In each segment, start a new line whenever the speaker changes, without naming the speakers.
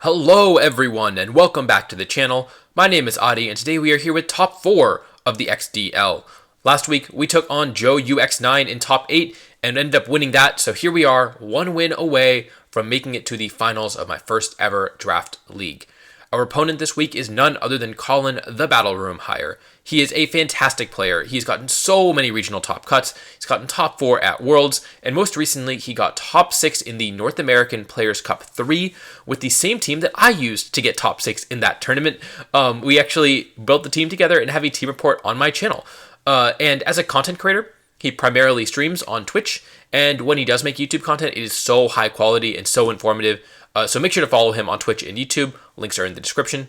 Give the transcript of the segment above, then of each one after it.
Hello everyone and welcome back to the channel. My name is Adi and today we are here with top 4 of the XDL. Last week we took on Joe UX9 in top 8 and ended up winning that, so here we are, one win away from making it to the finals of my first ever draft league. Our opponent this week is none other than Colin TheBattleRoom hire. He is a fantastic player. He's gotten so many regional top cuts. He's gotten top 4 at Worlds, and most recently he got top 6 in the North American Players Cup 3 with the same team that I used to get top 6 in that tournament. We actually built the team together and have a team report on my channel. And as a content creator, he primarily streams on Twitch, and when he does make YouTube content, it is so high quality and so informative. So make sure to follow him on Twitch and YouTube. Links are in the description.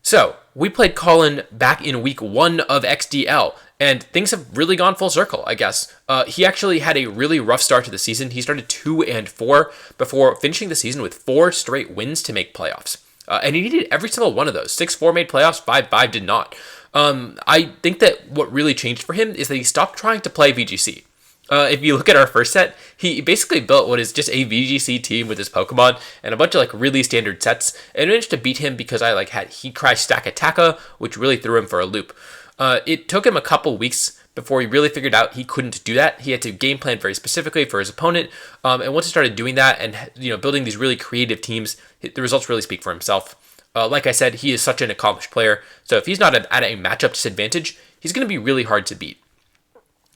So, we played Colin back in week 1 of XDL, and things have really gone full circle, I guess. He actually had a really rough start to the season. He started 2-4 before finishing the season with 4 straight wins to make playoffs. And he needed every single one of those. 6-4 made playoffs, 5-5 did not. I think that what really changed for him is that he stopped trying to play VGC. If you look at our first set, he basically built what is just a VGC team with his Pokemon and a bunch of really standard sets, and managed to beat him because I had Heatcry Stack-Attacka, which really threw him for a loop. It took him a couple weeks before he really figured out he couldn't do that. He had to game plan very specifically for his opponent, and once he started doing that and building these really creative teams, the results really speak for himself. Like I said, he is such an accomplished player, so if he's not at a matchup disadvantage, he's going to be really hard to beat.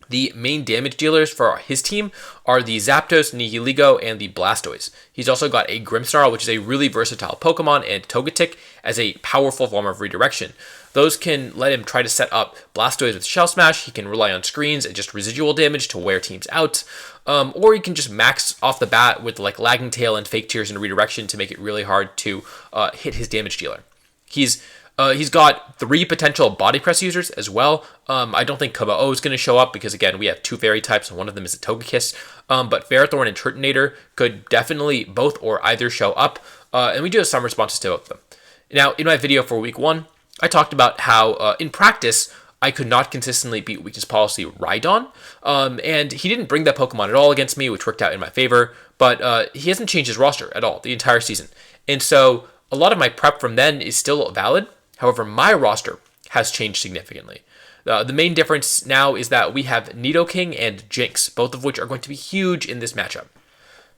The main damage dealers for his team are the Zapdos, Nihilego, and the Blastoise. He's also got a Grimmsnarl, which is a really versatile Pokemon, and Togetic as a powerful form of redirection. Those can let him try to set up Blastoise with Shell Smash. He can rely on screens and just residual damage to wear teams out. Or he can just max off the bat with Lagging Tail and Fake Tears and redirection to make it really hard to hit his damage dealer. He's got 3 potential body press users as well. I don't think Kubo is going to show up because, again, we have 2 fairy types and one of them is a Togekiss. But Ferrothorn and Turtonator could definitely both or either show up. And we do have some responses to both of them. Now, in my video for week 1, I talked about how, in practice, I could not consistently beat Weakness Policy Rhydon. And he didn't bring that Pokemon at all against me, which worked out in my favor. But he hasn't changed his roster at all the entire season. And so a lot of my prep from then is still valid. However, my roster has changed significantly. The main difference now is that we have Nidoking and Jinx, both of which are going to be huge in this matchup.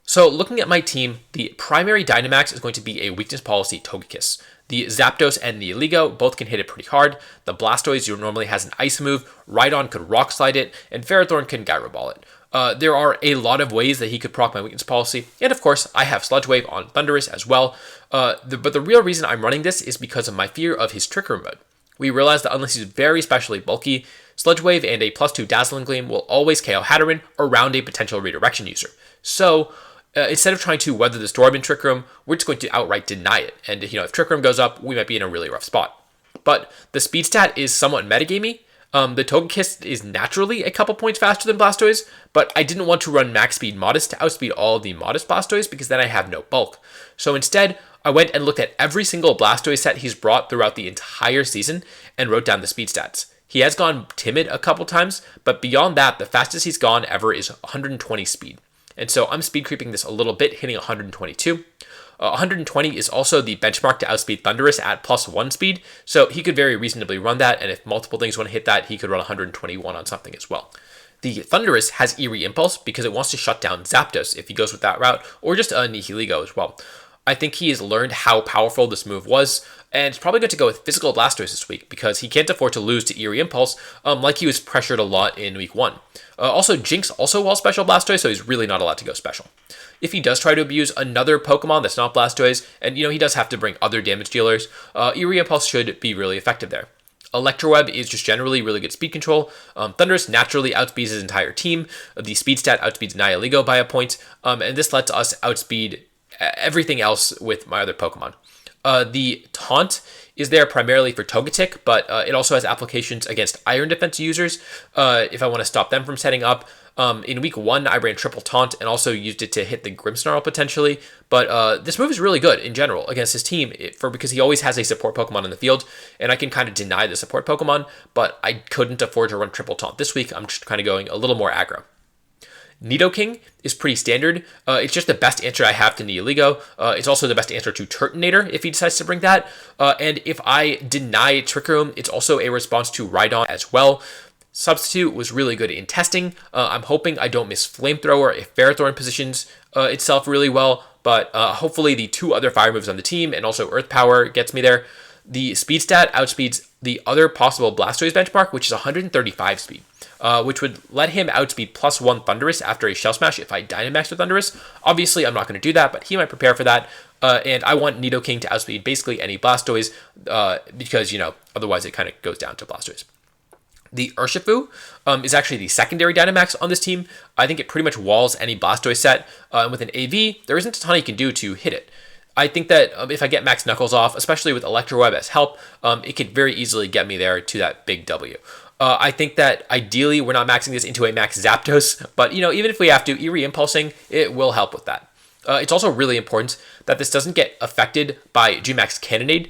So looking at my team, the primary Dynamax is going to be a Weakness Policy Togekiss. The Zapdos and the Nihilego both can hit it pretty hard. The Blastoise normally has an Ice move, Rhydon could Rock Slide it, and Ferrothorn can Gyro Ball it. There are a lot of ways that he could proc my Weakness Policy, and of course, I have Sludge Wave on Thundurus as well. But the real reason I'm running this is because of my fear of his Trick Room mode. We realize that unless he's very specially bulky, Sludge Wave and a +2 Dazzling Gleam will always KO Hatterene around a potential redirection user. So, instead of trying to weather the storm in Trick Room, we're just going to outright deny it. And if Trick Room goes up, we might be in a really rough spot. But the speed stat is somewhat metagamey. The Togekiss is naturally a couple points faster than Blastoise, but I didn't want to run max speed Modest to outspeed all of the Modest Blastoise because then I have no bulk. So instead, I went and looked at every single Blastoise set he's brought throughout the entire season and wrote down the speed stats. He has gone timid a couple times, but beyond that, the fastest he's gone ever is 120 speed. And so I'm speed creeping this a little bit, hitting 122. 120 is also the benchmark to outspeed Thundurus at +1 speed, so he could very reasonably run that, and if multiple things want to hit that, he could run 121 on something as well. The Thundurus has Eerie Impulse because it wants to shut down Zapdos if he goes with that route, or just a Nihilego as well. I think he has learned how powerful this move was, and it's probably good to go with Physical Blastoise this week because he can't afford to lose to Eerie Impulse like he was pressured a lot in week 1. Also, Jinx also wall special Blastoise, so he's really not allowed to go special. If he does try to abuse another Pokemon that's not Blastoise, and he does have to bring other damage dealers, Eerie Impulse should be really effective there. Electroweb is just generally really good speed control. Thundurus naturally outspeeds his entire team. The speed stat outspeeds Nihilego by a point, and this lets us outspeed everything else with my other Pokemon. The Taunt is there primarily for Togetic, but it also has applications against Iron Defense users if I want to stop them from setting up. In week 1, I ran Triple Taunt and also used it to hit the Grimmsnarl potentially, but this move is really good in general against his team because he always has a support Pokemon in the field, and I can kind of deny the support Pokemon, but I couldn't afford to run Triple Taunt this week. I'm just kind of going a little more aggro. Nidoking is pretty standard. It's just the best answer I have to Nihilego. It's also the best answer to Turtonator if he decides to bring that. And if I deny Trick Room, it's also a response to Rhydon as well. Substitute was really good in testing. I'm hoping I don't miss Flamethrower if Ferrothorn positions itself really well, but hopefully the 2 other fire moves on the team and also Earth Power gets me there. The speed stat outspeeds the other possible Blastoise benchmark, which is 135 speed, which would let him outspeed +1 Thundurus after a Shell Smash if I Dynamax with Thundurus. Obviously, I'm not going to do that, but he might prepare for that. And I want Nidoking to outspeed basically any Blastoise because, otherwise it kind of goes down to Blastoise. The Urshifu is actually the secondary Dynamax on this team. I think it pretty much walls any Blastoise set. And with an AV, there isn't a ton you can do to hit it. I think that if I get Max Knuckles off, especially with Electro Web as help, it could very easily get me there to that big W. I think that ideally we're not maxing this into a Max Zapdos, but even if we have to, Eerie Impulsing, it will help with that. It's also really important that this doesn't get affected by Gmax Cannonade,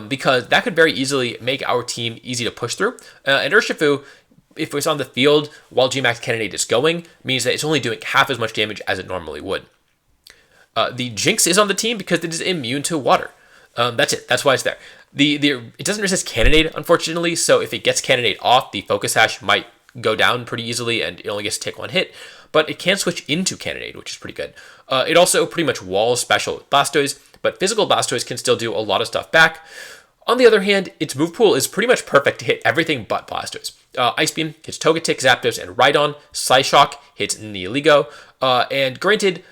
because that could very easily make our team easy to push through. And Urshifu, if it's on the field while Gmax Cannonade is going, means that it's only doing half as much damage as it normally would. The Jinx is on the team because it is immune to water. That's it. That's why it's there. It doesn't resist Cannonade, unfortunately, so if it gets Cannonade off, the Focus Sash might go down pretty easily and it only gets to take 1 hit, but it can switch into Cannonade, which is pretty good. It also pretty much walls special with Blastoise, but physical Blastoise can still do a lot of stuff back. On the other hand, its move pool is pretty much perfect to hit everything but Blastoise. Ice Beam hits Togetic, Zapdos, and Rhydon. Psyshock hits Nihilego, and granted,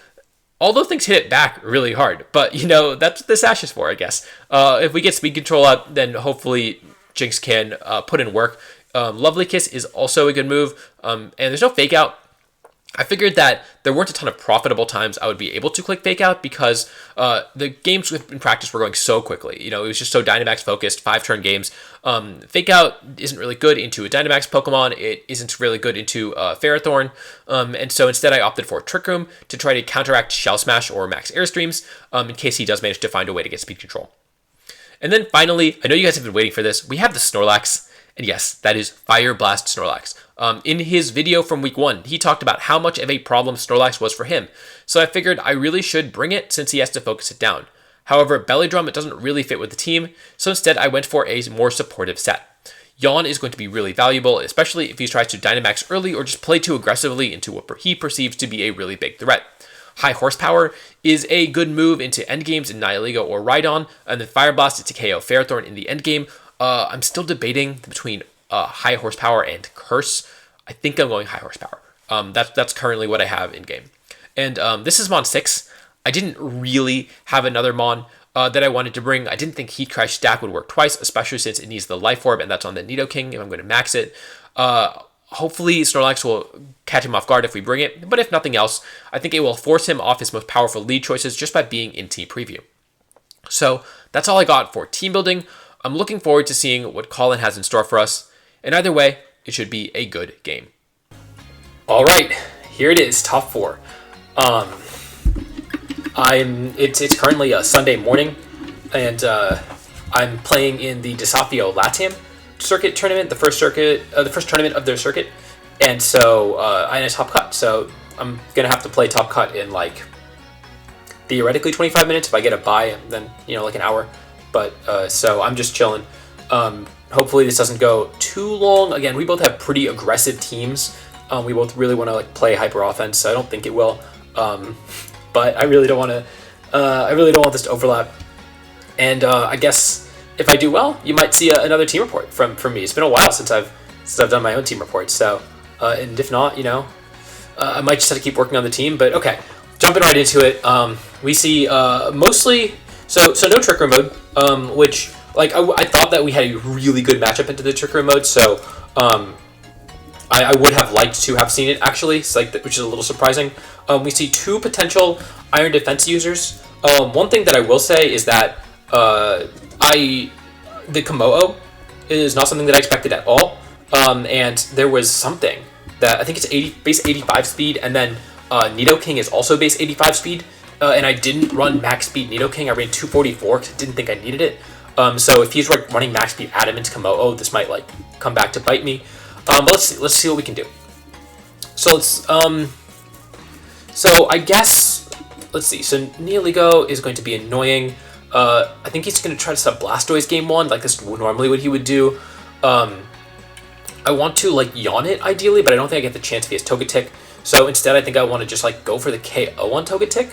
all those things hit it back really hard, but that's what the Sash is for, I guess. If we get speed control up, then hopefully Jinx can put in work. Lovely Kiss is also a good move, and there's no Fake Out. I figured that there weren't a ton of profitable times I would be able to click Fake Out because the games in practice were going so quickly. It was just so Dynamax focused, 5-turn games. Fake Out isn't really good into a Dynamax Pokemon. It isn't really good into Ferrothorn. And so instead I opted for Trick Room to try to counteract Shell Smash or Max Airstreams in case he does manage to find a way to get speed control. And then finally, I know you guys have been waiting for this, we have the Snorlax. And yes, that is Fire Blast Snorlax. In his video from week 1, he talked about how much of a problem Snorlax was for him. So I figured I really should bring it since he has to focus it down. However, Belly Drum, it doesn't really fit with the team. So instead, I went for a more supportive set. Yawn is going to be really valuable, especially if he tries to Dynamax early or just play too aggressively into what he perceives to be a really big threat. High Horsepower is a good move into endgames in Nihilego or Rhydon, and then Fire Blast is to KO Ferrothorn in the endgame. I'm still debating between High Horsepower and Curse. I think I'm going High Horsepower. That's currently what I have in game. And this is Mon 6. I didn't really have another Mon that I wanted to bring. I didn't think Heat Crash stack would work twice, especially since it needs the Life Orb, and that's on the Nidoking if I'm going to max it. Hopefully Snorlax will catch him off guard if we bring it, but if nothing else, I think it will force him off his most powerful lead choices just by being in Team Preview. So that's all I got for team building. I'm looking forward to seeing what Colin has in store for us, and either way, it should be a good game. All right, here it is, top 4. It's currently a Sunday morning, and I'm playing in the Desafio Latam circuit tournament, the first tournament of their circuit, and so I had a top cut. So I'm gonna have to play top cut in theoretically 25 minutes if I get a bye, then like an hour. But so I'm just chilling. Hopefully this doesn't go too long. Again, we both have pretty aggressive teams. We both really want to play hyper offense, so I don't think it will. But I really don't want to. I really don't want this to overlap. And I guess if I do well, you might see another team report from me. It's been a while since I've done my own team reports. So and if not, I might just have to keep working on the team. But okay, jumping right into it. We see mostly so no Trick Room mode. Which I thought that we had a really good matchup into the Trick Room mode. So I would have liked to have seen it actually, which is a little surprising. We see 2 potential Iron Defense users. One thing that I will say is that the Komodo is not something that I expected at all. And there was something that I think it's base 85 speed, and then Nidoking is also base 85 speed. And I didn't run max speed Nidoking. I ran 244 because I didn't think I needed it. So if he's running max speed Adamant Komodo, this might come back to bite me. But let's see what we can do. So let's So I guess, let's see. So Neoligo is going to be annoying. I think he's going to try to set up Blastoise game 1, like this is normally what he would do. I want to like yawn it ideally, but I don't think I get the chance if he has Togetic. So instead, I think I want to just like go for the KO on Togetic,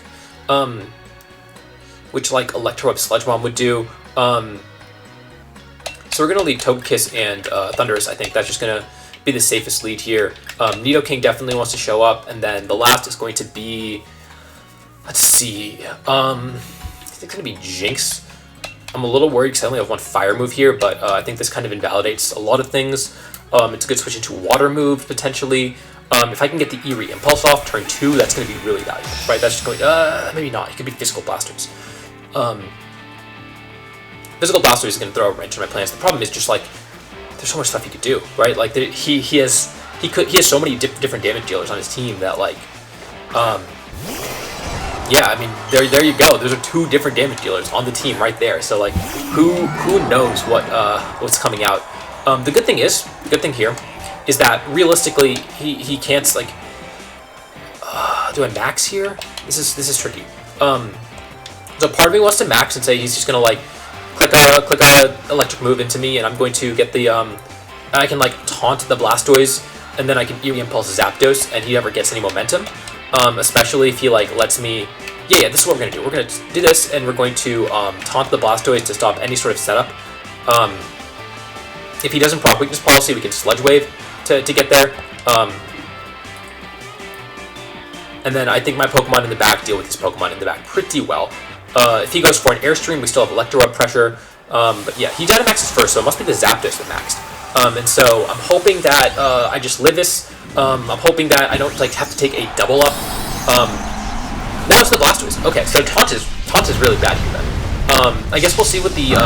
which like Electro Web Sludge Bomb would do. So we're gonna lead Togekiss and Thundurus. I think that's just gonna be the safest lead here. Nidoking definitely wants to show up, and then the last is going to be, let's see, I think it's gonna be Jinx. I'm a little worried because I only have one fire move here, but I think this kind of invalidates a lot of things. It's a good switch into water move, potentially. If I can get the Eerie Impulse off turn 2, that's going to be really valuable, right? That's just going, maybe not. It could be Physical Blasters. Physical Blasters is going to throw a wrench in my plans. The problem is just, like, there's so much stuff he could do, right? Like, he has so many different damage dealers on his team that, like, yeah, I mean, there you go. Those are 2 different damage dealers on the team right there. So, like, who knows what's coming out? The good thing here is that realistically he can't like do a max here. This is tricky. So part of me wants to max and say he's just gonna like click a electric move into me, and I'm going to get the I can like taunt the Blastoise, and then I can Eerie Impulse Zapdos, and he never gets any momentum. Especially if he like lets me. Yeah, this is what we're gonna do. We're gonna do this, and we're going to taunt the Blastoise to stop any sort of setup. If he doesn't proc weakness policy, we can Sludge Wave to get there. And then I think my Pokemon in the back deal with his Pokemon in the back pretty well. If he goes for an Airstream, we still have Electro Web pressure. But yeah, he Dynamaxes first, so it must be the Zapdos that maxed. And so I'm hoping that I just live this. I'm hoping that I don't like have to take a double up. No, it's the Blastoise. Okay, so Taunt is really bad here then. I guess we'll see what the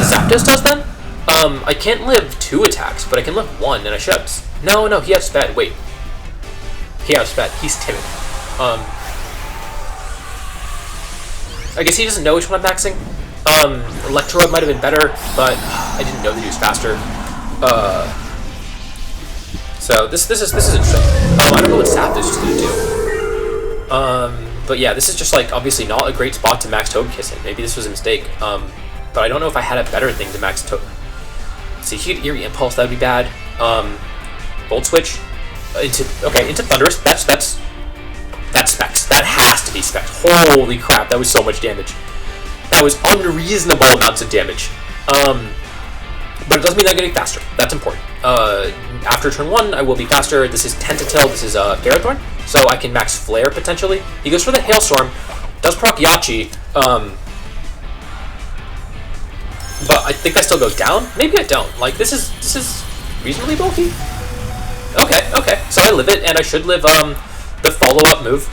Zapdos does then. I can't live 2 attacks, but I can live 1, and I should have... No, he has Sped. Wait. He has Sped. He's timid. I guess he doesn't know which one I'm maxing. Electro might have been better, but I didn't know that he was faster. So this is interesting. I don't know what Zapdos is going to do. But yeah, this is just like obviously not a great spot to max Togekiss in. Maybe this was a mistake. But I don't know if I had a better thing to max See, he could Eerie Impulse, that would be bad. Volt Switch into Thundurus. That's Specs. That has to be Specs. Holy crap, that was so much damage. That was unreasonable amounts of damage. But it doesn't mean I'm getting faster. That's important. After turn 1, I will be faster. This is Tentatil. This is Ferrothorn, so I can max Flare potentially. He goes for the Hailstorm. Does proc Yachi. But I think I still go down. Maybe I don't. Like this is reasonably bulky. Okay. So I live it, and I should live the follow-up move.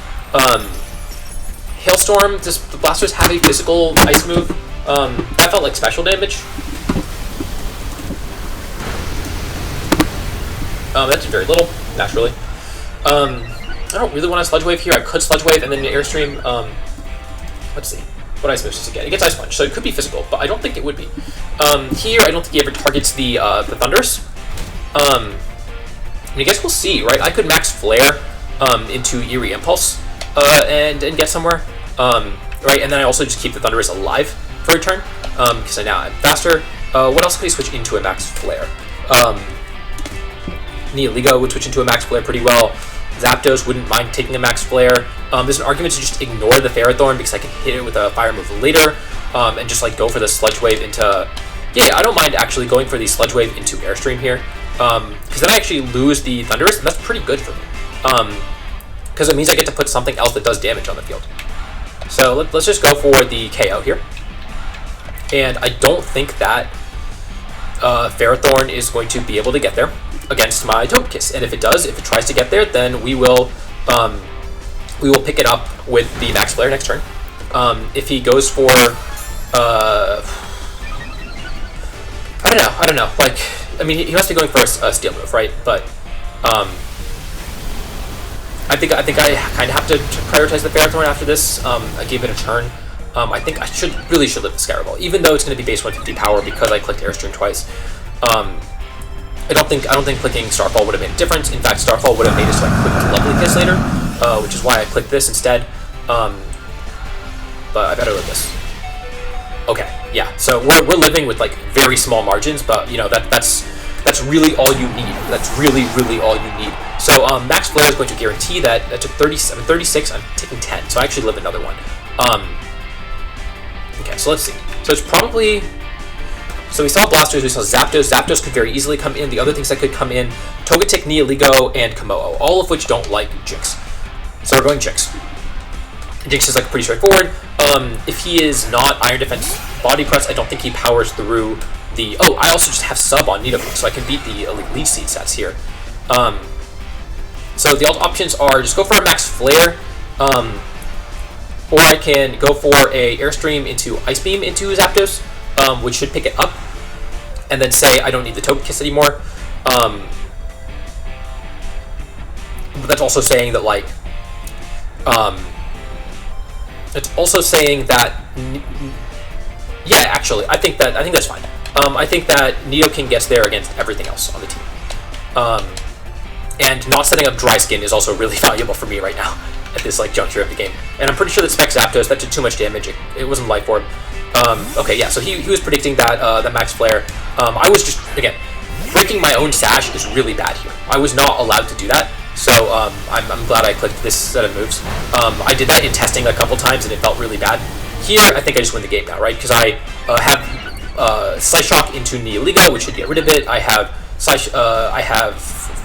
Hailstorm. Does the Blastoise have a physical ice move? That felt like special damage. That's very little, naturally. I don't really want to Sludge Wave here. I could Sludge Wave and then Airstream. Let's see. What ice moves does it get? It gets Ice Punch, so it could be physical, but I don't think it would be. Here, I don't think he ever targets the Thundurus. I guess we'll see, right? I could max Flare into Eerie Impulse and get somewhere, right? And then I also just keep the Thundurus alive for a turn because now I'm faster. What else could he switch into a max Flare? Neoligo would switch into a max Flare pretty well. Zapdos wouldn't mind taking a max Flare. There's an argument to just ignore the Ferrothorn because I can hit it with a fire move later and just like go for the Sludge Wave into... Yeah, I don't mind actually going for the Sludge Wave into Airstream here because then I actually lose the Thundurus, and that's pretty good for me because it means I get to put something else that does damage on the field. So let's just go for the KO here. And I don't think that Ferrothorn is going to be able to get there against my Togekiss, and if it does, if it tries to get there, then we will pick it up with the max Flare next turn. If he goes for I don't know. Like, I mean, he must be going for a Steel move, right? But I think I kind of have to prioritize the Ferrothorn after this. I gave it a turn. I think I really should live the Scarab Ball, even though it's going to be base 150 power because I clicked Airstream twice. I don't think clicking Starfall would have made a difference. In fact, Starfall would have made us like quick Lovely Kiss later. which is why I clicked this instead. But I better live this. Okay, yeah. So we're living with like very small margins, but you know that's really all you need. That's really all you need. So max flare is going to guarantee that. That took 37, 36. I'm taking 10, so I actually live another one. Okay, so let's see. So it's probably. So we saw Blastoise, we saw Zapdos. Zapdos could very easily come in. The other things that could come in: Togetic, Neoligo, and Komodo, all of which don't like Jinx. So we're going Jinx. Jinx is like pretty straightforward. If he is not Iron Defense Body Press, I don't think he powers through the... Oh, I also just have Sub on Nidoking, so I can beat the Elite Leech Seed sets here. So the alt options are just go for a Max Flare, or I can go for a Airstream into Ice Beam into Zapdos, which should pick it up, and then say I don't need the Togekiss anymore. But that's also saying that, like... it's also saying that, yeah, actually, I think that's fine. I think that Nidoking gets there against everything else on the team. And not setting up Dry Skin is also really valuable for me right now at this like juncture of the game. And I'm pretty sure that Spec Zapdos, that did too much damage. It wasn't Life Orb. Okay, yeah, so he was predicting that that Max Flare. I was just, again, breaking my own Sash is really bad here. I was not allowed to do that. So I'm glad I clicked this set of moves. I did that in testing a couple times and it felt really bad. Here, I think I just win the game now, right? Because I have Slice Shock into Neoligo, which should get rid of it. I have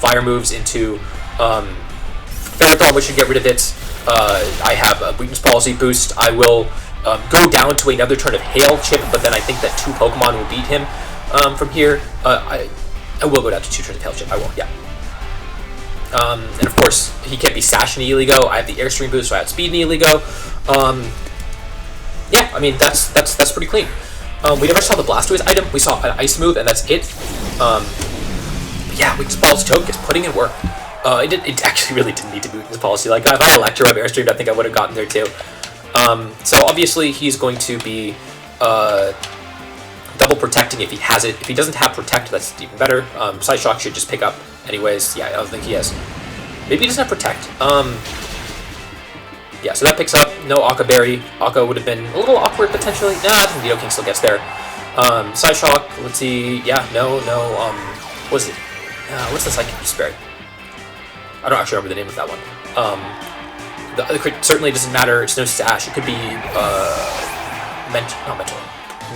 Fire moves into Ferrothorn, which should get rid of it. I have a Weakness Policy boost. I will go down to another turn of Hail Chip, but then I think that 2 Pokemon will beat him from here. I will go down to 2 turns of Hail Chip. I will, yeah. And of course, he can't be Sash Neoligo. I have the Airstream boost, so I have Speed Neoligo. Yeah, I mean, that's pretty clean. We never saw the Blastoise item. We saw an Ice move, and that's it. But yeah, Weakness Policy Togekiss putting in work. It actually really didn't need to be Weakness Policy. Like, if I had Electro Airstream, I think I would have gotten there too. So obviously, he's going to be double protecting if he has it. If he doesn't have Protect, that's even better. Side Shock should just pick up anyways. Yeah, I don't think he has. Maybe he doesn't have Protect. Yeah, so that picks up. No Aqua Berry. Aqua would have been a little awkward potentially. Nah, I think Nidoking still gets there. Side Shock, let's see. Yeah, no. What is it? What's the Psychic Berry? I don't actually remember the name of that one. The crit certainly doesn't matter. It's no Sash. It could be not Mental.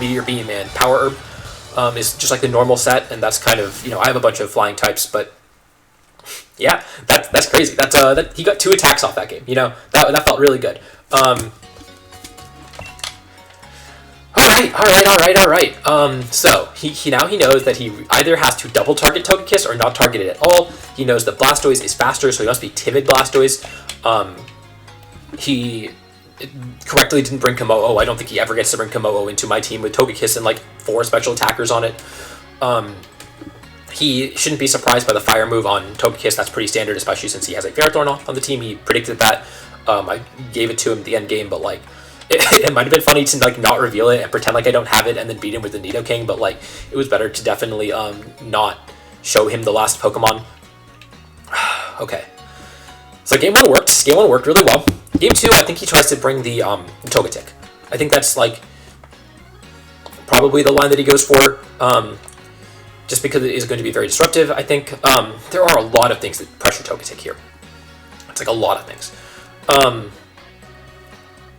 Meteor Beam and Power Herb is just like the normal set, and that's kind of, you know, I have a bunch of flying types, but yeah, that's crazy. That he got 2 attacks off that game. You know, that felt really good. All right. So he now knows that he either has to double target Togekiss or not target it at all. He knows that Blastoise is faster, so he must be timid Blastoise. He correctly didn't bring Komodo. I don't think he ever gets to bring Komodo into my team with Togekiss and like 4 special attackers on it. He shouldn't be surprised by the Fire move on Togekiss. That's pretty standard, especially since he has a Ferrothorn on the team. He predicted that. I gave it to him at the end game, but like it might have been funny to like not reveal it and pretend like I don't have it and then beat him with the Nidoking, but like it was better to definitely not show him the last Pokemon. Okay. So game 1 worked. Game 1 worked really well. Game 2, I think he tries to bring the Togetic. I think that's like probably the line that he goes for. Just because it is going to be very disruptive, I think. There are a lot of things that pressure Togetic here. It's like a lot of things.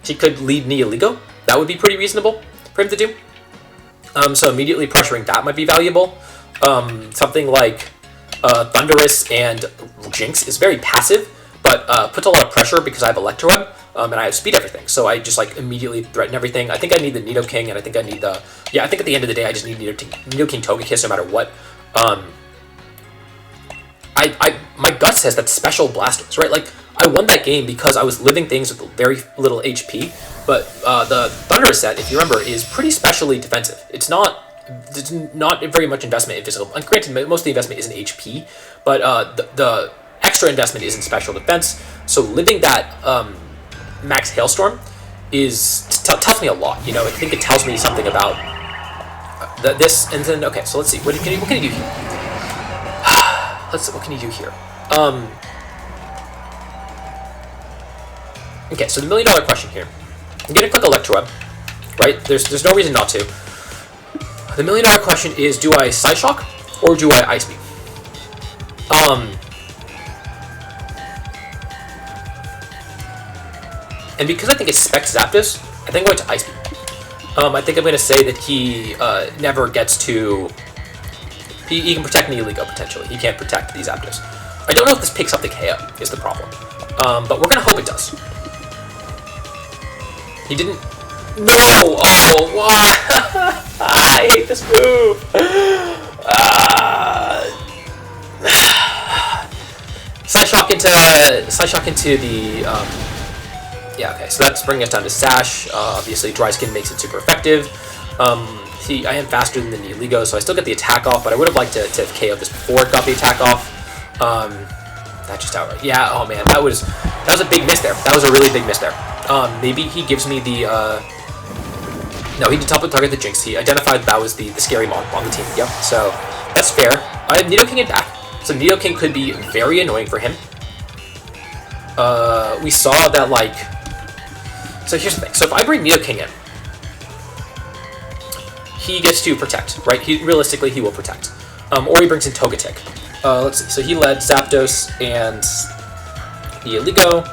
He could lead Neoligo. That would be pretty reasonable for him to do. So immediately pressuring that might be valuable. Something like Thundurus and Jinx is very passive, but puts a lot of pressure because I have Electroweb. And I have speed everything, so I just like immediately threaten everything. I think I need the Nidoking, and I think I need the... Yeah, I think at the end of the day, I just need Nidoking Togekiss no matter what. My gut says that special Blastoise, right? Like, I won that game because I was living things with very little HP, but the Thundurus set, if you remember, is pretty specially defensive. There's not very much investment in physical... And granted, most of the investment is in HP, but the extra investment is in special defense, so living that... Max Hailstorm tells me a lot, you know. I think it tells me something about this, and then okay. So let's see. What can you do here? What can you do here? Okay, so the $1 million question here. I'm gonna click Electroweb, right? There's no reason not to. The $1 million question is: do I Side Shock or do I Ice Beam? And because I think it's Spec Zapdos, I think I'm going to Ice Beam. I think I'm going to say that he never gets to... He can protect Neoligo, potentially. He can't protect these Zapdos. I don't know if this picks up the KO, is the problem. But we're going to hope it does. He didn't... No! Oh, why? I hate this move! Side shock into the... yeah, okay, so that's bringing us down to Sash. Obviously, Dry Skin makes it super effective. See, I am faster than the Neoligo, so I still get the attack off, but I would have liked to have KO'd this before it got the attack off. That just outright. Yeah, oh man, that was a big miss there. That was a really big miss there. Maybe he gives me the... No, he did top target the Jinx. He identified that was the scary mon on the team. Yep, so that's fair. I have Nidoking in back, so Nidoking could be very annoying for him. We saw that, like... So here's the thing. So if I bring Nidoking in, he gets to protect, right? Realistically, he will protect. Or he brings in Togetic. Let's see. So he led Zapdos and Neoligo.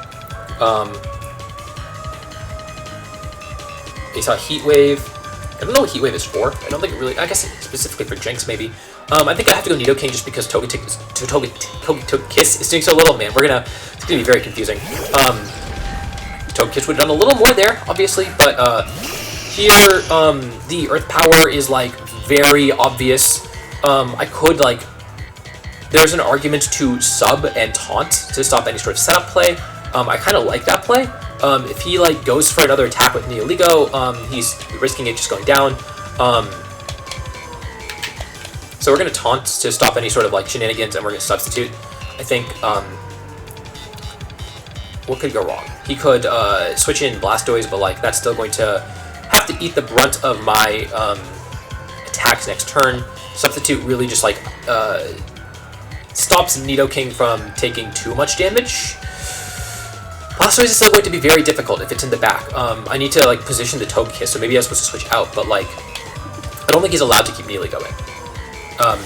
He saw Heat Wave. I don't know what Heat Wave is for. I don't think it really... I guess specifically for Jinx, maybe. I think I have to go Nidoking just because Togekiss is doing so little. Man, it's gonna be very confusing. Togekiss would have done a little more there, obviously, but here the Earth Power is like very obvious. I could like... There's an argument to sub and taunt to stop any sort of setup play. I kind of like that play. If he like goes for another attack with Neoligo, he's risking it just going down. So we're going to taunt to stop any sort of like shenanigans, and we're going to substitute. I think, what could go wrong? He could switch in Blastoise, but like that's still going to have to eat the brunt of my attacks next turn. Substitute really just like stops Nidoking from taking too much damage. Blastoise is still going to be very difficult if it's in the back. I need to like position the Togekiss, so maybe I'm supposed to switch out, but like I don't think he's allowed to keep Neoligo in.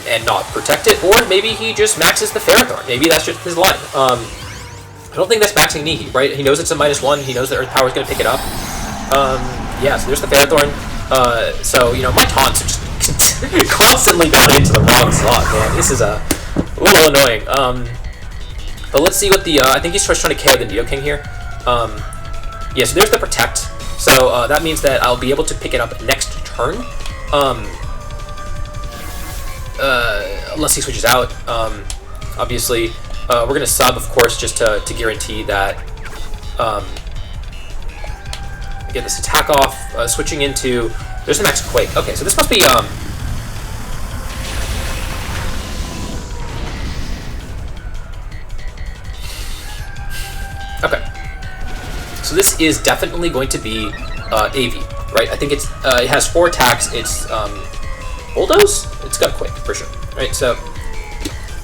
And not protect it, or maybe he just maxes the Ferrothorn. Maybe that's just his line. I don't think that's maxing Nihi, right? He knows it's a -1, he knows that Earth Power is going to pick it up. Yeah, so there's the Ferrothorn. So, you know, my taunts are just constantly going into the wrong slot, man. This is a little annoying. But let's see what the... I think he's trying to KO the Nidoking here. Yeah, so there's the Protect. So that means that I'll be able to pick it up next turn. Unless he switches out. Obviously, we're going to sub, of course, just to guarantee that get this attack off. Switching into... There's the Max Quake. Okay, so this must be... Okay. So this is definitely going to be AV, right? I think it's it has 4 attacks. It's Bulldoze? It's got Quake, for sure. Right, so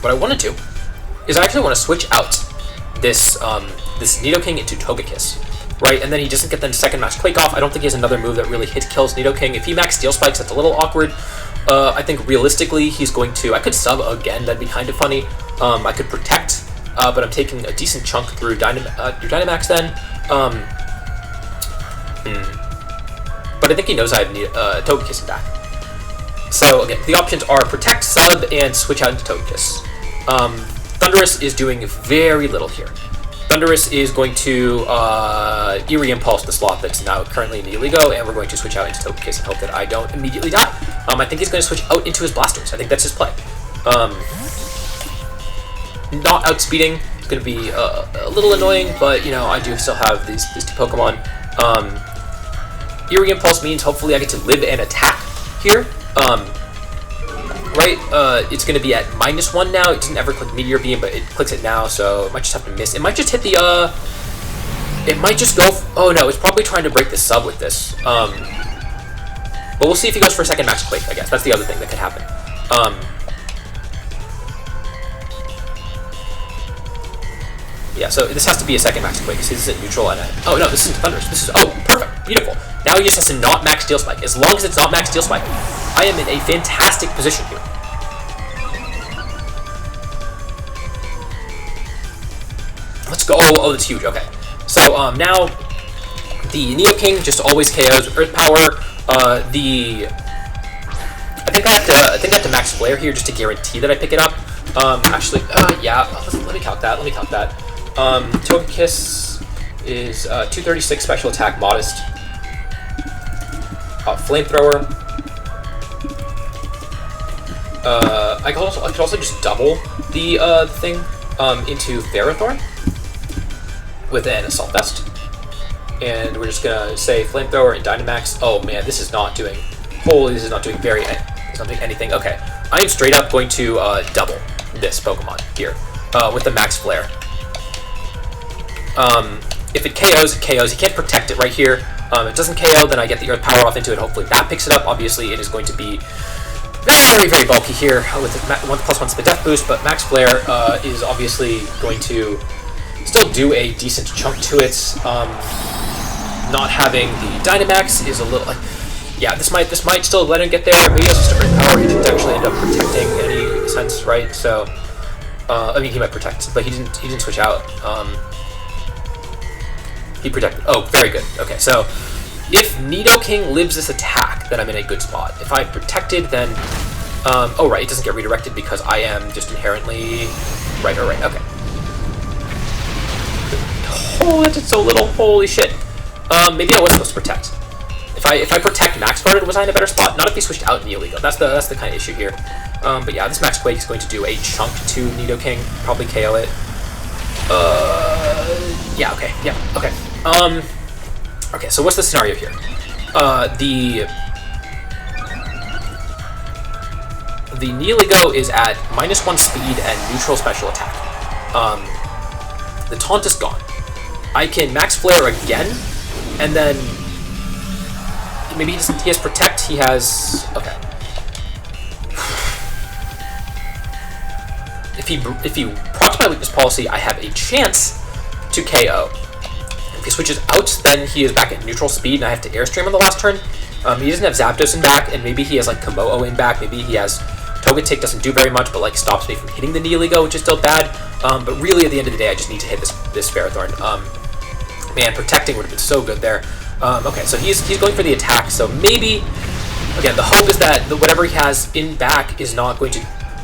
what I want to do is I actually want to switch out this this Nidoking into Togekiss, right? And then he doesn't get the second Max Quake off. I don't think he has another move that really kills Nidoking. If he Max Steel Spikes, that's a little awkward. I think realistically he's going to... I could sub again, that'd be kind of funny. I could Protect, but I'm taking a decent chunk through Dynamax then. But I think he knows I have Togekiss in back. So again, the options are Protect, Sub, and switch out into Togekiss. Thundurus is doing very little here. Thundurus is going to Eerie Impulse the slot that's now currently in Neoligo, and we're going to switch out into Togekiss and hope that I don't immediately die. I think he's going to switch out into his Blastoise. I think that's his play. Not outspeeding. It's going to be a little annoying, but you know, I do still have these 2 Pokemon. Eerie Impulse means hopefully I get to live and attack here. Right, it's going to be at -1 now. It doesn't ever click Meteor Beam, but it clicks it now, so it might just have to miss. It might just hit the, it might just go... Oh no, it's probably trying to break the sub with this. But we'll see if he goes for a second Max Quake, I guess. That's the other thing that could happen. Yeah, so this has to be a second max quake, because this is neutral and oh no, this isn't thunderous. This is, oh, perfect, beautiful. Now he just has to not max steel spike. As long as it's not max steel spike, I am in a fantastic position here. Let's go. Oh, that's huge. Okay. So now the Neo King just always KOs Earth Power. I think I have to max Flare here just to guarantee that I pick it up. Actually, yeah. Let me count that. Togekiss is 236 special attack, modest. Flamethrower. I could also just double the thing into Ferrothorn with an Assault Vest. And we're just gonna say Flamethrower and Dynamax. Oh man, this is not doing... Holy, this is not doing anything. Okay, I am straight up going to double this Pokemon here with the Max Flare. If it KOs, it KOs. You can't protect it right here. If it doesn't KO, then I get the Earth Power off into it. Hopefully that picks it up. Obviously, it is going to be very, very bulky here with the +1 speed death boost, but Max Flare is obviously going to still do a decent chunk to it. Not having the Dynamax is a little... yeah, this might still let him get there. Maybe it's just a Earth Power. He didn't actually end up protecting in any sense, right? So, I mean, he might protect, but he didn't switch out. He protected. Oh, very good. Okay, so if Nidoking lives this attack, then I'm in a good spot. If I protected, then... oh, right, it doesn't get redirected because I am just inherently... Right, all right, okay. Oh, that did so little. Holy shit. Maybe I was supposed to protect. If I protect Max Guarded, was I in a better spot? Not if he switched out Neoligo. That's the kind of issue here. But yeah, this Max Quake is going to do a chunk to Nidoking. Probably KO it. Yeah, okay, yeah, okay. Okay, so what's the scenario here? The Neoligo is at -1 speed and neutral special attack. The taunt is gone. I can Max Flare again, and then maybe he has Protect, he has... Okay. If he procs my weakness policy, I have a chance to KO. If he switches out, then he is back at neutral speed, and I have to Airstream on the last turn. He doesn't have Zapdos in back, and maybe he has like Komodo in back, maybe he has... Togetic doesn't do very much, but like stops me from hitting the Neoligo, which is still bad. But really, at the end of the day, I just need to hit this Ferrothorn. Man, protecting would have been so good there. Okay, so he's going for the attack. So maybe, again, the hope is that whatever he has in back is not going to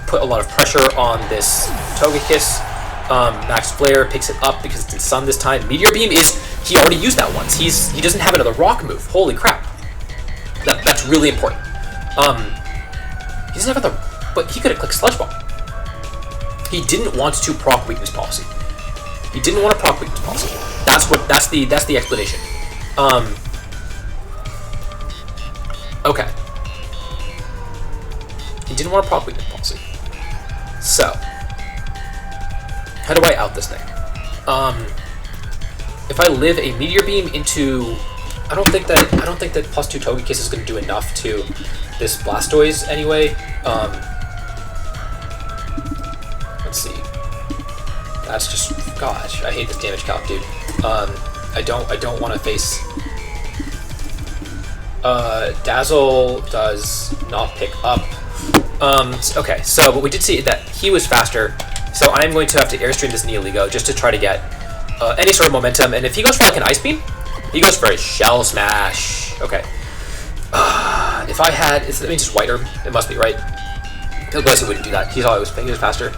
put a lot of pressure on this Togekiss. Max Flare picks it up because it's in Sun this time. Meteor Beam he already used that once. He doesn't have another Rock move. Holy crap. That's really important. He doesn't have another, but he could have clicked Sludge Bomb. He didn't want to proc weakness policy. He didn't want to proc weakness policy. That's the explanation. Okay. He didn't want to proc weakness policy. So, how do I out this thing? If I live a Meteor Beam into, I don't think that +2 Togekiss is going to do enough to this Blastoise anyway. Let's see. That's just, gosh, I hate this damage calc, dude. I don't want to face. Dazzle does not pick up. Okay, so but we did see that he was faster, so I am going to have to Airstream this Neoligo just to try to get any sort of momentum. And if he goes for like an Ice Beam, he goes for a Shell Smash. Okay. If I had, that means it's Whiter. It must be, right? Otherwise he wouldn't do that. He was faster.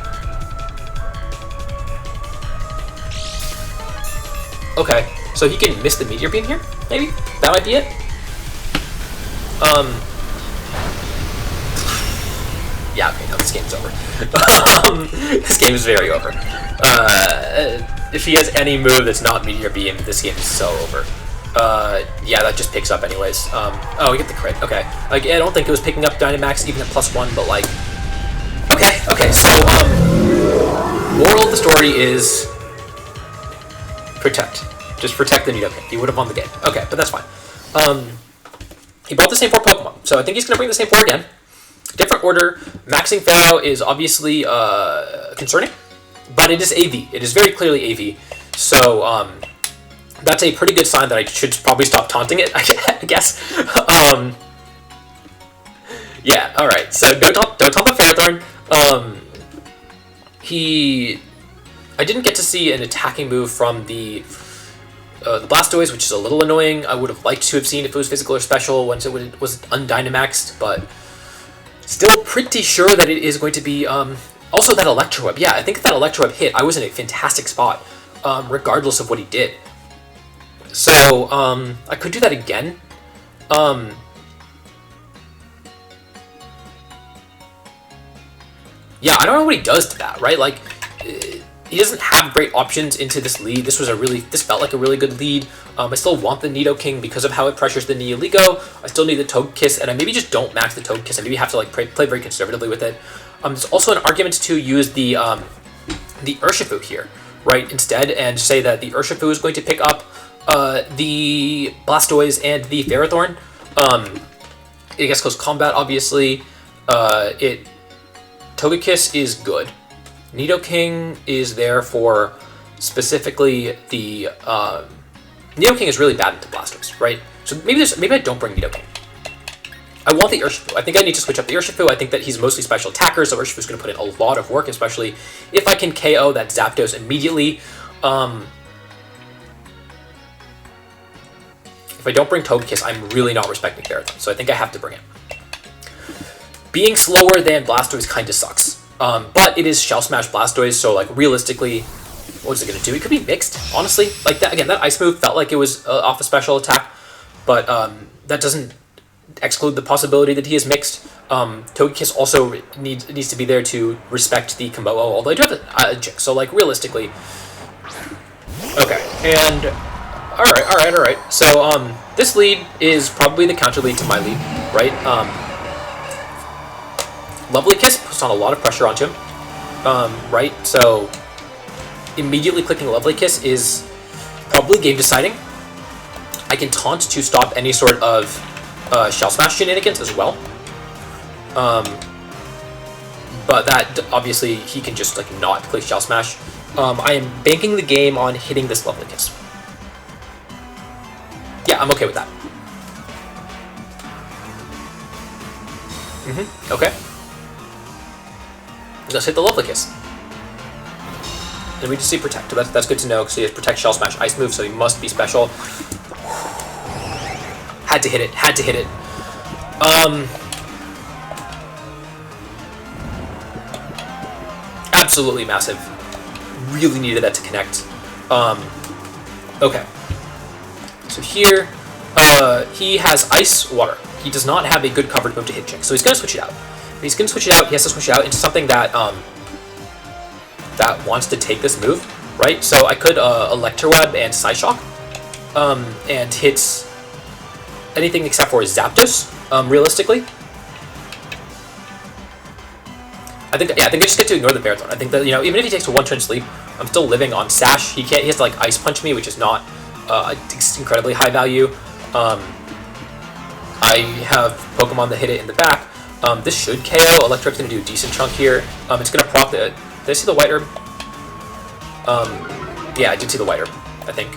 Okay, so he can miss the Meteor Beam here? Maybe? That might be it? Yeah, okay, no, this game's over. This game is very over. If he has any move that's not Meteor Beam, this game is so over. Yeah, that just picks up anyways. Oh, we get the crit, okay. Like, I don't think it was picking up Dynamax even at +1, but like... Okay, so, moral of the story is... Protect. Just protect the Nidoking. He would have won the game. Okay, but that's fine. He brought the same 4 Pokemon, so I think he's going to bring the same 4 again. Different order. Maxing Pharaoh is obviously concerning. but it is AV. It is very clearly AV. So that's a pretty good sign that I should probably stop taunting it, I guess. Yeah, alright, so don't taunt the Ferrothorn. I didn't get to see an attacking move from the Blastoise, which is a little annoying. I would have liked to have seen if it was physical or special once it was undynamaxed, but still pretty sure that it is going to be... also that Electro Web. Yeah, I think if that Electro Web hit, I was in a fantastic spot, regardless of what he did. So, I could do that again. Yeah, I don't know what he does to that, right? Like, he doesn't have great options into this lead. This felt like a really good lead. I still want the Nidoking because of how it pressures the Neoligo. I still need the Togekiss, and I maybe just don't max the Togekiss. I maybe have to like play very conservatively with it. There's also an argument to use the Urshifu here, right, instead, and say that the Urshifu is going to pick up the Blastoise and the Ferrothorn. I guess close combat, obviously. Togekiss is good. Nidoking is there for specifically the... Nidoking is really bad into Blastoise, right? So maybe I don't bring Nidoking. I want the Urshifu. I think I need to switch up the Urshifu. I think that he's mostly special attacker, so Urshifu's going to put in a lot of work, especially if I can KO that Zapdos immediately. If I don't bring Togekiss, I'm really not respecting Ferrothorn, so I think I have to bring it. Being slower than Blastoise kind of sucks. But it is Shell Smash Blastoise, so like realistically, what is it going to do? It could be mixed, honestly. Like that again, that Ice move felt like it was off a special attack, but that doesn't exclude the possibility that he is mixed. Togekiss also needs to be there to respect the Komodo, although I do have a Jix, so like realistically. Okay, and alright. So this lead is probably the counter lead to my lead, right? Lovely Kiss puts on a lot of pressure onto him, right? So immediately clicking Lovely Kiss is probably game deciding. I can taunt to stop any sort of Shell Smash shenanigans as well. But that obviously he can just like not click Shell Smash. I am banking the game on hitting this Lovely Kiss. Yeah, I'm okay with that. Okay. Let's hit the Lovely Kiss. And we just see Protect. That's good to know, because he has Protect, Shell Smash, Ice move, so he must be special. Had to hit it. Absolutely massive. Really needed that to connect. Okay. So here, he has Ice, Water. He does not have a good coverage move to hit Chick, so he's going to switch it out. If he's going to switch it out, he has to switch it out into something that that wants to take this move, right? So I could Electroweb and Psyshock, and hit anything except for Zapdos, realistically. I think I just get to ignore the Ferrothorn. I think that, even if he takes a one-turn sleep, I'm still living on Sash. He has to like Ice Punch me, which is not incredibly high value. I have Pokemon that hit it in the back. This should KO. Electric's going to do a decent chunk here. It's going to proc the... Did I see the White Herb? Yeah, I did see the White Herb, I think.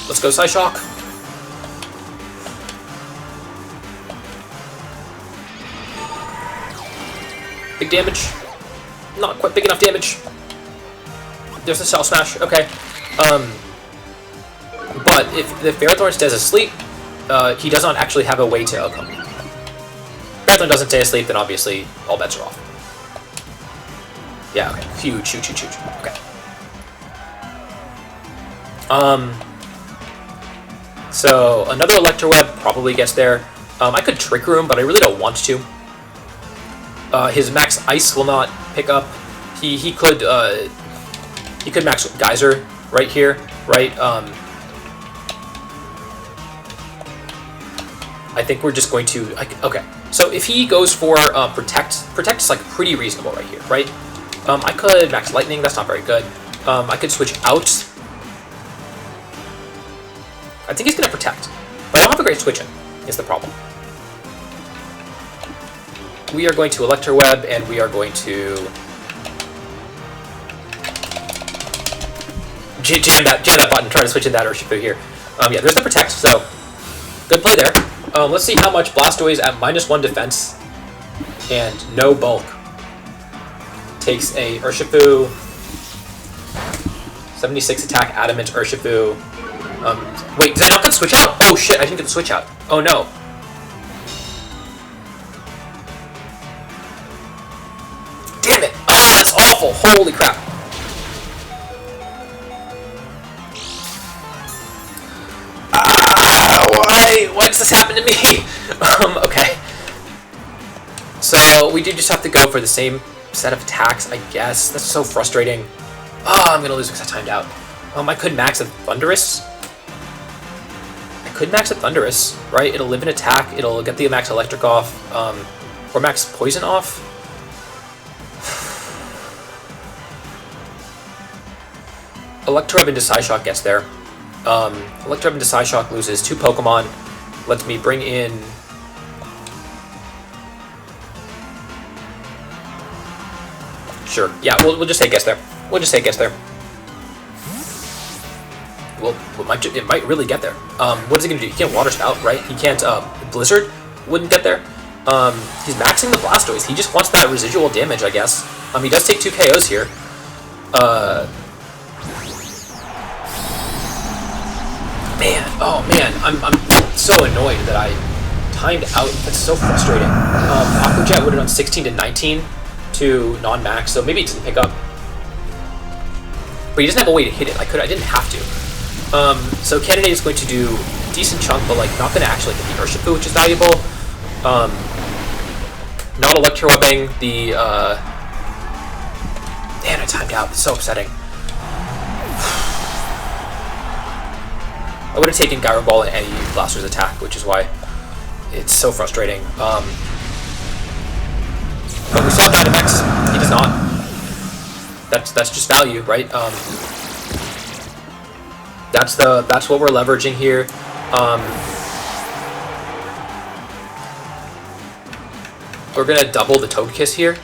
Let's go Psyshock. Big damage. Not quite big enough damage. There's a Shell Smash. Okay. But if the Ferrothorn stays asleep, he does not actually have a way to outcome. Ferrothorn doesn't stay asleep, then obviously all bets are off. Yeah, okay. Huge. Okay. So another Electroweb probably gets there. I could Trick Room, but I really don't want to. His max Ice will not pick up. He could max Geyser right here, right? I think we're just going to... Okay, so if he goes for Protect is like pretty reasonable right here, right? I could max Lightning, that's not very good. I could switch out. I think he's going to Protect, but I don't have a great switch in, is the problem. we are going to Electroweb, and we are going to jam that button, try to switch in that Urshifu here. Yeah, there's the Protect, so good play there. Let's see how much Blastoise at -1 defense and no bulk takes a Urshifu, 76 attack, Adamant Urshifu. Wait, did I not get the switch out? Oh shit, I didn't get the switch out. Oh no. Damn it! Oh, that's awful! Holy crap! Why does this happen to me? Okay. So we do just have to go for the same set of attacks, I guess. That's so frustrating. Oh, I'm gonna lose because I timed out. I could max a Thundurus. Right? It'll live in attack. It'll get the max Electric off, or max Poison off. Electroweb into Psyshock gets there. Electroweb into Psyshock loses 2 Pokemon. Lets me bring in... Sure. Yeah, we'll just say gets there. Well, it might really get there. What is he going to do? He can't Water Spout, right? He can't... Blizzard wouldn't get there. He's maxing the Blastoise. He just wants that residual damage, I guess. He does take 2 KOs here. Man, I'm so annoyed that I timed out. That's so frustrating. Aqua Jet would have done 16 to 19 to non-max, so maybe it doesn't pick up. But he doesn't have a way to hit it. I didn't have to. So Cannonade is going to do a decent chunk, but not going to actually hit the Urshifu, which is valuable. Not Electrowebbing the. Man, I timed out. It's so upsetting. I would have taken Gyro Ball in any Blaster's attack, which is why it's so frustrating. But we saw Dynamax. He does not. That's just value, right? That's what we're leveraging here. We're gonna double the Togekiss here.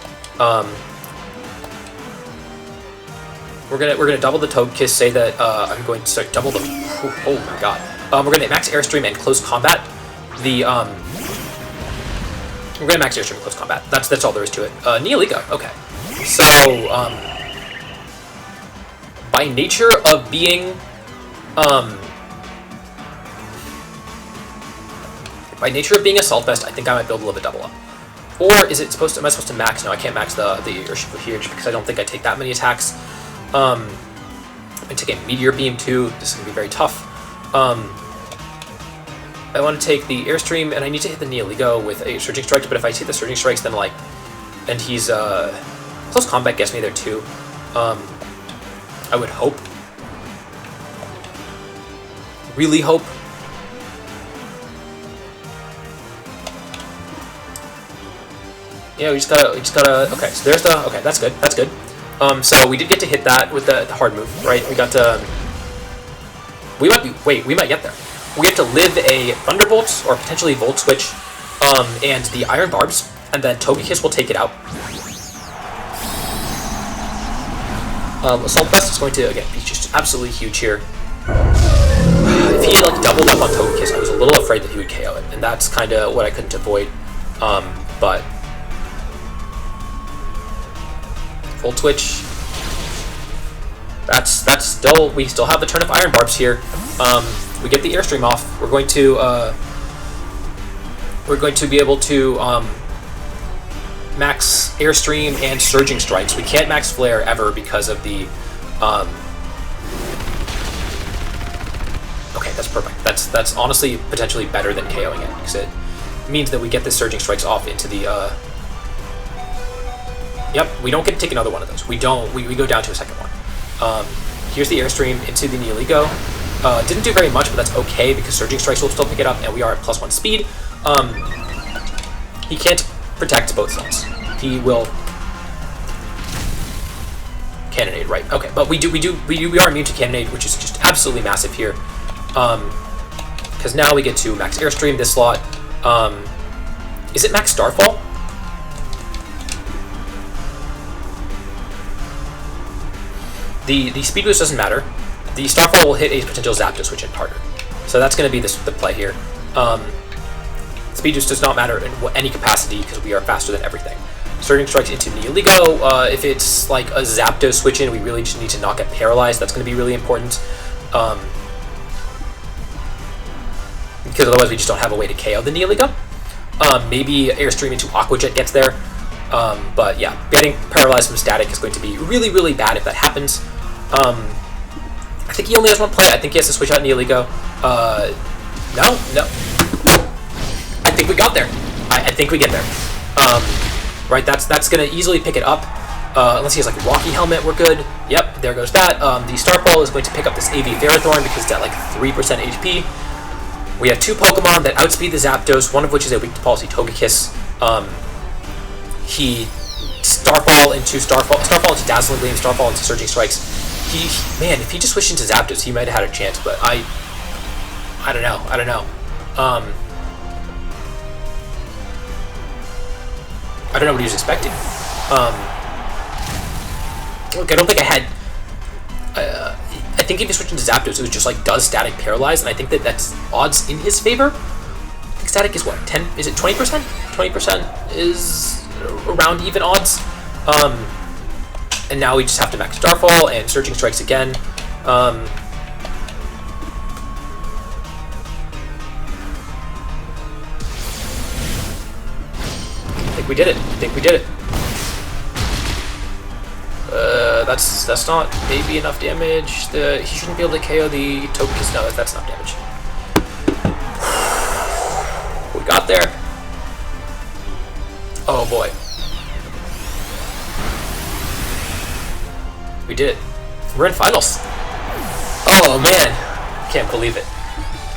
We're gonna double the Togekiss. Say that I'm going to double the. Oh my god. We're gonna max Airstream and close combat. We're gonna max Airstream and close combat. That's all there is to it. Neoliga. Okay. So by nature of being Assault Vest, I think I might build a little bit double up. Or is it supposed to? Am I supposed to max? No, I can't max the Urshifu here because I don't think I take that many attacks. I'm taking Meteor Beam too. This is gonna be very tough. I want to take the Airstream, and I need to hit the Neoligo with a Surging Strike. But if I take the Surging Strikes, then and he's close combat gets me there too. I would hope, really hope. Yeah, we just gotta. Okay, so there's the. Okay, that's good. That's good. So we did get to hit that with the hard move, right? We got to. We might get there. We have to live a Thunderbolt or potentially Volt Switch, and the Iron Barbs, and then Togekiss will take it out. Assault Vest is going to again be just absolutely huge here. If he doubled up on Togekiss, I was a little afraid that he would KO it, and that's kind of what I couldn't avoid. But Volt Switch. That's still, we still have the turn of Iron Barbs here. We get the Airstream off. We're going to be able to max Airstream and Surging Strikes. We can't max Flare ever because of the. Okay, that's perfect. That's honestly potentially better than KOing it because it means that we get the Surging Strikes off into the. Yep, we don't get to take another one of those. We don't. We go down to a second one. Here's the Airstream into the Neoligo. Didn't do very much, but that's okay because Surging Strikes will still pick it up, and we are at +1 speed. He can't protect both sides. He will Cannonade, right? Okay, but we are immune to Cannonade, which is just absolutely massive here. Because now we get to max Airstream this slot. Is it max Starfall? The speed boost doesn't matter. The Starfall will hit a potential Zapdos switch in harder. So that's going to be the play here. Speed boost does not matter in any capacity because we are faster than everything. Surging Strikes into Neoligo. If it's like a Zapdos switch in, we really just need to not get paralyzed. That's going to be really important. Because otherwise we just don't have a way to KO the Neoligo. Maybe Airstream into Aqua Jet gets there. But yeah, getting paralyzed from static is going to be really, really bad if that happens. I think he only has one play. I think he has to switch out Neoligo. No. I think we got there. I think we get there. Right, that's going to easily pick it up. Unless he has like a Rocky Helmet, we're good. Yep, there goes that. The Starfall is going to pick up this AV Ferrothorn because it's at like 3% HP. We have 2 Pokemon that outspeed the Zapdos, one of which is a weak to Policy Togekiss. He Starfall into Dazzling Gleam, Starfall into Surging Strikes. Man, if he just switched into Zapdos, he might have had a chance, but I don't know. I don't know what he was expecting. Look, I don't think I had. I think if you switch into Zapdos, it was just like does static paralyze, and I think that's odds in his favor. I think static is what 10? Is it 20%? 20% is around even odds. And now we just have to max Starfall and Surging Strikes again. I think we did it. That's not maybe enough damage. He shouldn't be able to KO the Togekiss. No, that's enough damage. We got there. Oh boy. We did it. We're in finals. Oh man, can't believe it.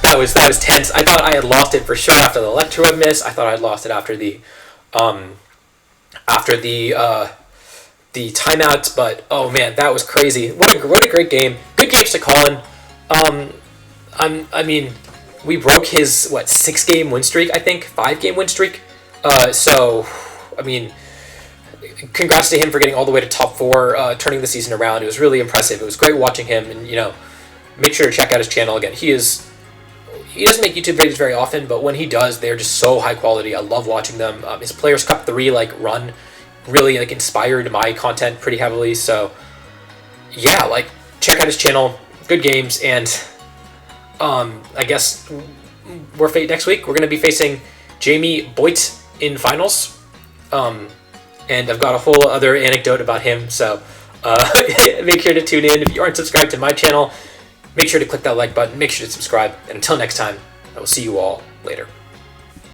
That was tense. I thought I had lost it for sure after the Electro miss. I thought I'd lost it after the timeouts, but oh man, that was crazy. What a great game. Good games to call in. I mean, we broke his 6-game win streak. I think 5-game win streak. So I mean, congrats to him for getting all the way to top 4, turning the season around. It was really impressive. It was great watching him, and make sure to check out his channel again. He doesn't make YouTube videos very often, but when he does, they're just so high quality. I love watching them. His Players Cup 3 run really inspired my content pretty heavily. So yeah, check out his channel. Good games, and I guess next week we're gonna be facing Jamie Boyt in finals. And I've got a whole other anecdote about him, so make sure to tune in. If you aren't subscribed to my channel, make sure to click that like button, make sure to subscribe, and until next time, I will see you all later.